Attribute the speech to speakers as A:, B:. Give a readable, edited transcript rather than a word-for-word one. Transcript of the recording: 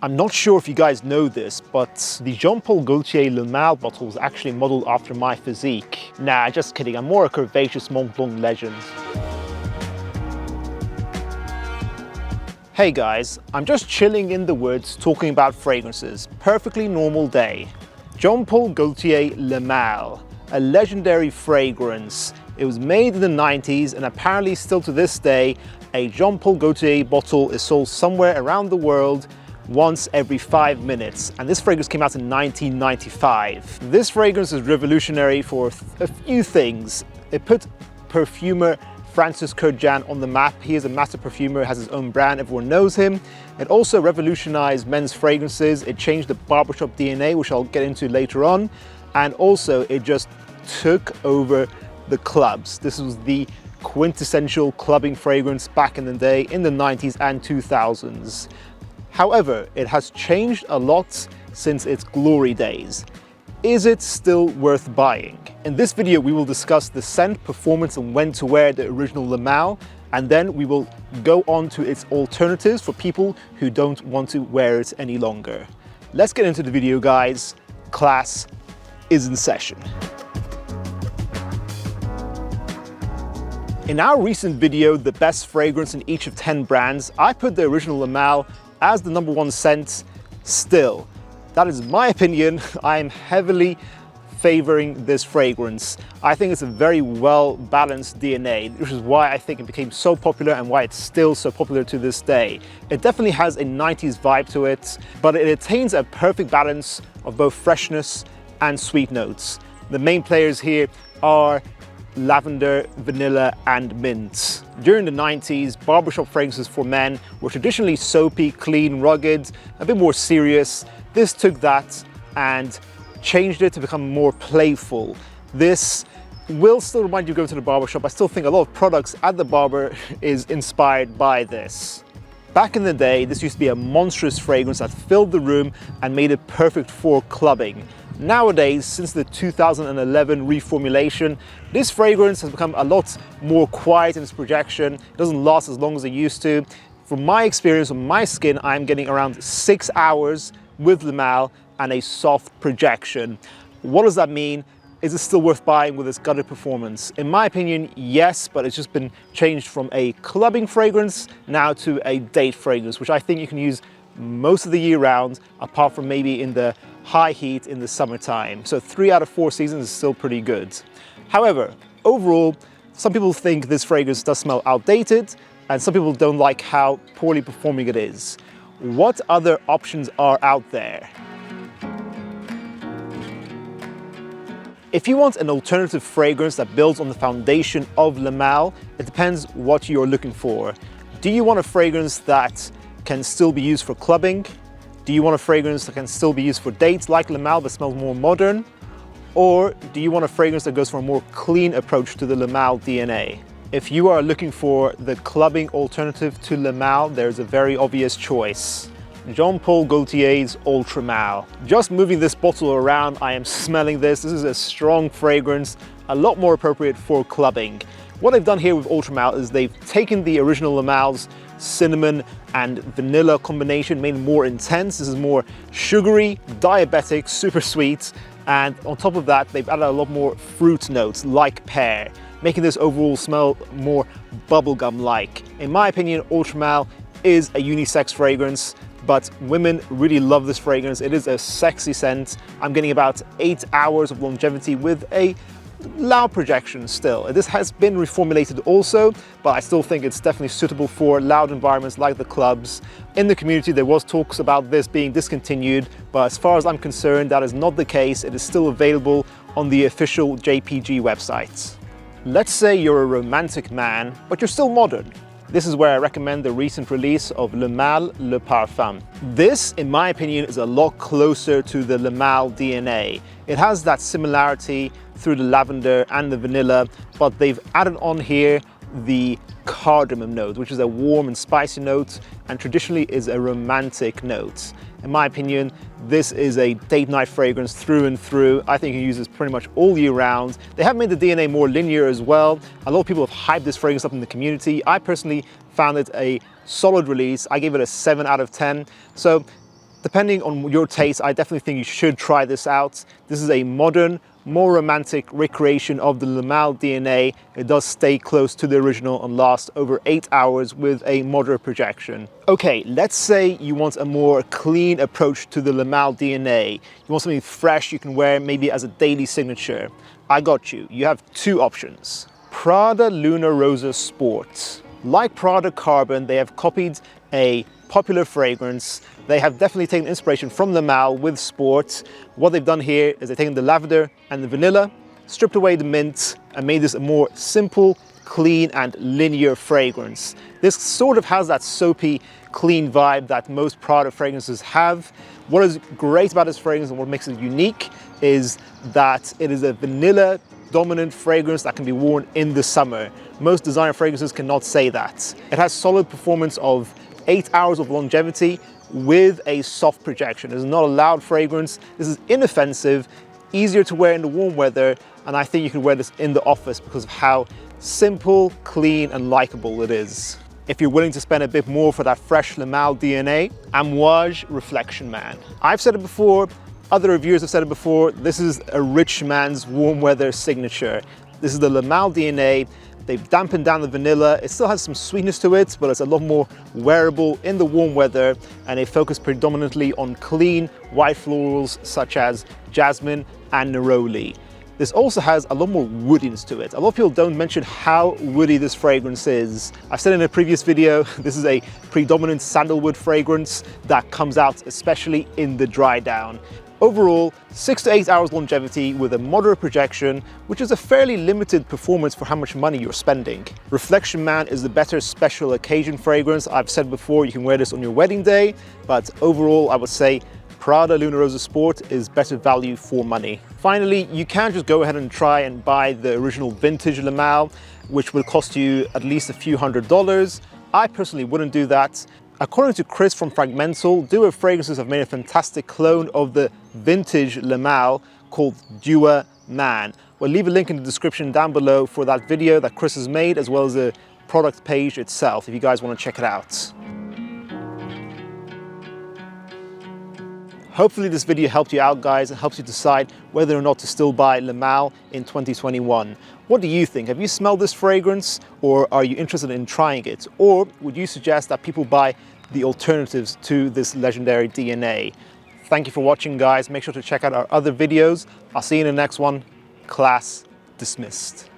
A: I'm not sure if you guys know this, but the Jean-Paul Gaultier Le Male bottle was actually modeled after my physique. Nah, just kidding, I'm more a curvaceous Mont Blanc legend. Hey guys, I'm just chilling in the woods talking about fragrances. Perfectly normal day. Jean-Paul Gaultier Le Male, a legendary fragrance. It was made in the 90s and apparently still to this day, a Jean-Paul Gaultier bottle is sold somewhere around the world once every 5 minutes, and this fragrance came out in 1995. This fragrance is revolutionary for a few things. It put perfumer Francis Kurkdjian on the map. He is a master perfumer, has his own brand, everyone knows him. It also revolutionized men's fragrances. It changed the barbershop DNA, which I'll get into later on, and also it just took over the clubs. This was the quintessential clubbing fragrance back in the day, in the 90s and 2000s. However, it has changed a lot since its glory days. Is it still worth buying? In this video, we will discuss the scent, performance, and when to wear the original Le Male, and then we will go on to its alternatives for people who don't want to wear it any longer. Let's get into the video, guys. Class is in session. In our recent video, the best fragrance in each of 10 brands, I put the original Le Male as the #1 scent still. That is my opinion. I am heavily favoring this fragrance. I think it's a very well balanced DNA, which is why I think it became so popular and why it's still so popular to this day. It definitely has a 90s vibe to it, but it attains a perfect balance of both freshness and sweet notes. The main players here are lavender, vanilla, and mint. During the 90s, barbershop fragrances for men were traditionally soapy, clean, rugged, a bit more serious. This took that and changed it to become more playful. This will still remind you of going to the barbershop. I still think a lot of products at the barber is inspired by this. Back in the day, this used to be a monstrous fragrance that filled the room and made it perfect for clubbing. Nowadays, since the 2011 reformulation, this fragrance has become a lot more quiet in its projection. It doesn't last as long as it used to. From my experience on my skin, I'm getting around 6 hours with Le Male and a soft projection. What does that mean? Is it still worth buying with its gutted performance? In my opinion, yes, but it's just been changed from a clubbing fragrance now to a date fragrance, which I think you can use most of the year round, apart from maybe in the high heat in the summertime. So 3 out of 4 seasons is still pretty good. However, overall, some people think this fragrance does smell outdated, and some people don't like how poorly performing it is. What other options are out there? If you want an alternative fragrance that builds on the foundation of Le Male, it depends what you're looking for. Do you want a fragrance that can still be used for clubbing? Do you want a fragrance that can still be used for dates like Le Male but smells more modern? Or do you want a fragrance that goes for a more clean approach to the Le Male DNA? If you are looking for the clubbing alternative to Le Male, there's a very obvious choice. Jean-Paul Gaultier's Ultra Male. Just moving this bottle around, I am smelling this. This is a strong fragrance, a lot more appropriate for clubbing. What they've done here with Ultra Male is they've taken the original Le Male's cinnamon and vanilla combination, made it more intense. This is more sugary, diabetic, super sweet, and on top of that, they've added a lot more fruit notes like pear, making this overall smell more bubblegum-like. In my opinion, Ultra Male is a unisex fragrance, but women really love this fragrance. It is a sexy scent. I'm getting about 8 hours of longevity with a loud projection still. This has been reformulated also, but I still think it's definitely suitable for loud environments like the clubs. In the community, there was talks about this being discontinued, but as far as I'm concerned, that is not the case. It is still available on the official JPG website. Let's say you're a romantic man, but you're still modern. This is where I recommend the recent release of Le Male Le Parfum. This, in my opinion, is a lot closer to the Le Male DNA. It has that similarity through the lavender and the vanilla, but they've added on here the cardamom note, which is a warm and spicy note, and traditionally is a romantic note. In my opinion, this is a date night fragrance through and through. I think you can use this pretty much all year round. They have made the DNA more linear as well. A lot of people have hyped this fragrance up in the community. I personally found it a solid release. I gave it a 7 out of 10. So Depending on your taste, I definitely think you should try this out. This is a modern, more romantic recreation of the Le Male DNA. It does stay close to the original and last over 8 hours with a moderate projection. Okay, let's say you want a more clean approach to the Le Male DNA. You want something fresh you can wear maybe as a daily signature. I got you. You have two options. Prada Luna Rosa Sport. Like Prada Carbon, they have copied a popular fragrance. They have definitely taken inspiration from Le Male with Sport. What they've done here is they've taken the lavender and the vanilla, stripped away the mint, and made this a more simple, clean, and linear fragrance. This sort of has that soapy, clean vibe that most Prada fragrances have. What is great about this fragrance and what makes it unique is that it is a vanilla dominant fragrance that can be worn in the summer. Most designer fragrances cannot say that. It has solid performance of 8 hours of longevity with a soft projection. It is not a loud fragrance. This is inoffensive, easier to wear in the warm weather, and I think you can wear this in the office because of how simple, clean, and likable it is. If you're willing to spend a bit more for that fresh Le Male DNA, Amouage Reflection Man. I've said it before, other reviewers have said it before, this is a rich man's warm weather signature. This is the Le Male DNA. They've dampened down the vanilla. It still has some sweetness to it, but it's a lot more wearable in the warm weather, and they focus predominantly on clean white florals such as jasmine and neroli. This also has a lot more woodiness to it. A lot of people don't mention how woody this fragrance is. I've said in a previous video, this is a predominant sandalwood fragrance that comes out especially in the dry down. Overall, 6 to 8 hours longevity with a moderate projection, which is a fairly limited performance for how much money you're spending. Reflection Man is the better special occasion fragrance. I've said before, you can wear this on your wedding day, but overall, I would say Prada Luna Rosa Sport is better value for money. Finally, you can just go ahead and try and buy the original vintage Le Male, which will cost you at least a few $100s. I personally wouldn't do that. According to Chris from Fragmental, Duo Fragrances have made a fantastic clone of the vintage Le Male called Duo Man. We'll leave a link in the description down below for that video that Chris has made, as well as the product page itself, if you guys want to check it out. Hopefully this video helped you out, guys, and helps you decide whether or not to still buy Le Male in 2021. What do you think? Have you smelled this fragrance, or are you interested in trying it? Or would you suggest that people buy the alternatives to this legendary DNA? Thank you for watching, guys. Make sure to check out our other videos. I'll see you in the next one. Class dismissed.